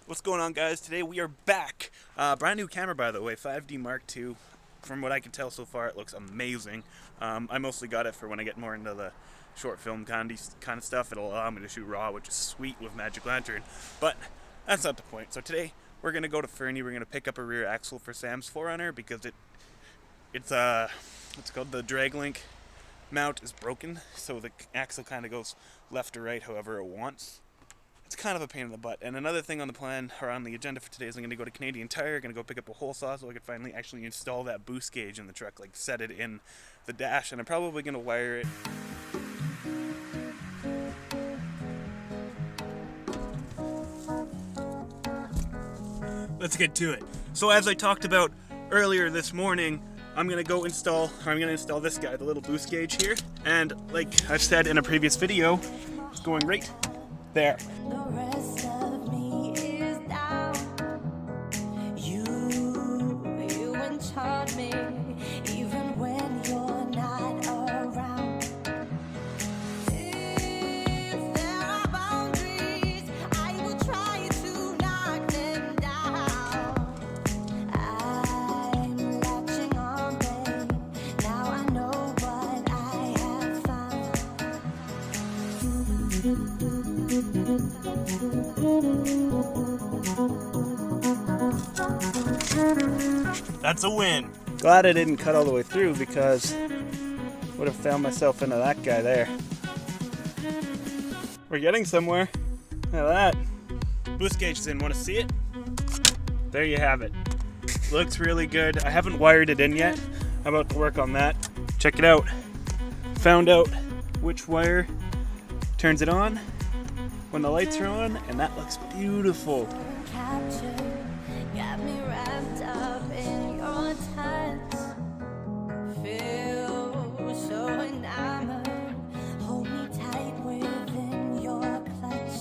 What's going on, guys? Today we are back. Brand new camera, by the way, 5D Mark II. From what I can tell so far, it looks amazing. I mostly got it for when I get more into the short film kind of stuff. It'll allow me to shoot raw, which is sweet with Magic Lantern. But that's not the point. So today we're gonna go to Fernie. We're gonna pick up a rear axle for Sam's 4Runner because it's called the drag link mount is broken, so the axle kind of goes left or right however it wants. It's kind of a pain in the butt. And another thing on the plan, or on the agenda for today, is I'm going to go to Canadian Tire, going to go pick up a hole saw so I can finally actually install that boost gauge in the truck, like set it in the dash, and I'm probably going to wire it. Let's get to it. So as I talked about earlier this morning, I'm going to install this guy, the little boost gauge here, and like I've said in a previous video, it's going right there. The rest of me is down. You enchant me, even when you're not around. If there are boundaries, I will try to knock them down. I'm latching on, babe. Now I know what I have found. That's a win. Glad I didn't cut all the way through because I would have found myself into that guy there. We're getting somewhere. Look at that. Boost gauge is in. Want to see it? There you have it. Looks really good. I haven't wired it in yet. I'm about to work on that. Check it out. Found out which wire turns it on when the lights are on, and that looks beautiful. Captured, got me wrapped up in your touch. Feel so enamored. Hold me tight within your clutch.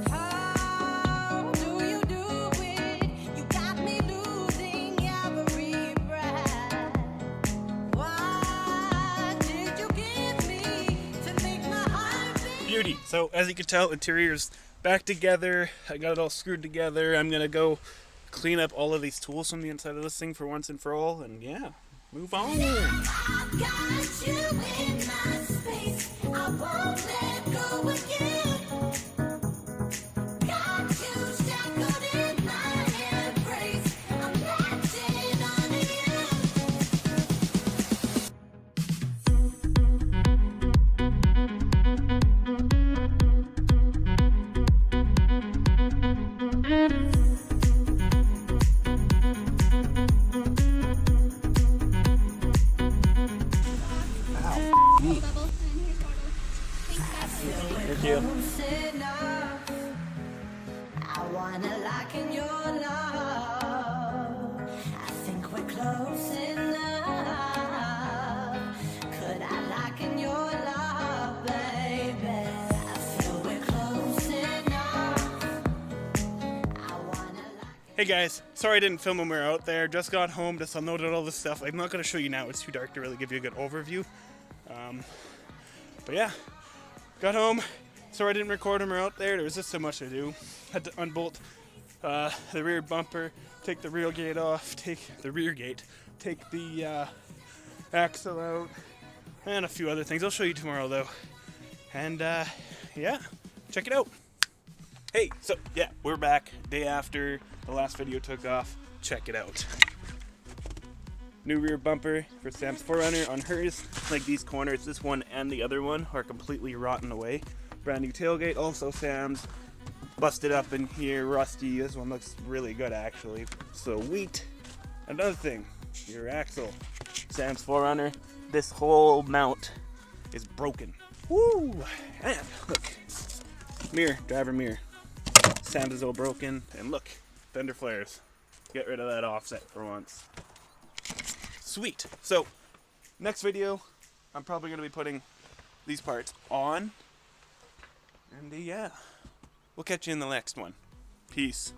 How do you do it? You got me losing every breath. What did you give me to make my heart beat? Beauty. So as you can tell, interior's back together. I got it all screwed together. I'm gonna go clean up all of these tools from the inside of this thing for once and for all, and yeah, move on. I got you in my space. I won't let go again. Got you shackled in my embrace. I'm latching on to Thank you. close enough. I wanna lock in your love. I think we're close enough. Could I lock in your love, baby? I feel we're close enough. I wanna lock. Hey guys, sorry I didn't film when we were out there. Just got home, just unloaded all this stuff. I'm not going to show you now, it's too dark to really give you a good overview. But yeah, got home. Sorry I didn't record when we were out there. There was just so much to do. Had to unbolt the rear bumper, take the rear gate off, take the axle out, and a few other things. I'll show you tomorrow though. And yeah, check it out. Hey, so yeah, we're back day after the last video took off. Check it out. New rear bumper for Sam's 4Runner on hers. Like these corners, this one and the other one are completely rotten away. Brand new tailgate, also Sam's. Busted up in here, rusty. This one looks really good actually. Sweet. Another thing, your axle. Sam's 4Runner. This whole mount is broken. Woo! And look, mirror, driver mirror. Sam's is all broken, and look, fender flares. Get rid of that offset for once. Sweet. So, next video, I'm probably going to be putting these parts on. And yeah, we'll catch you in the next one. Peace.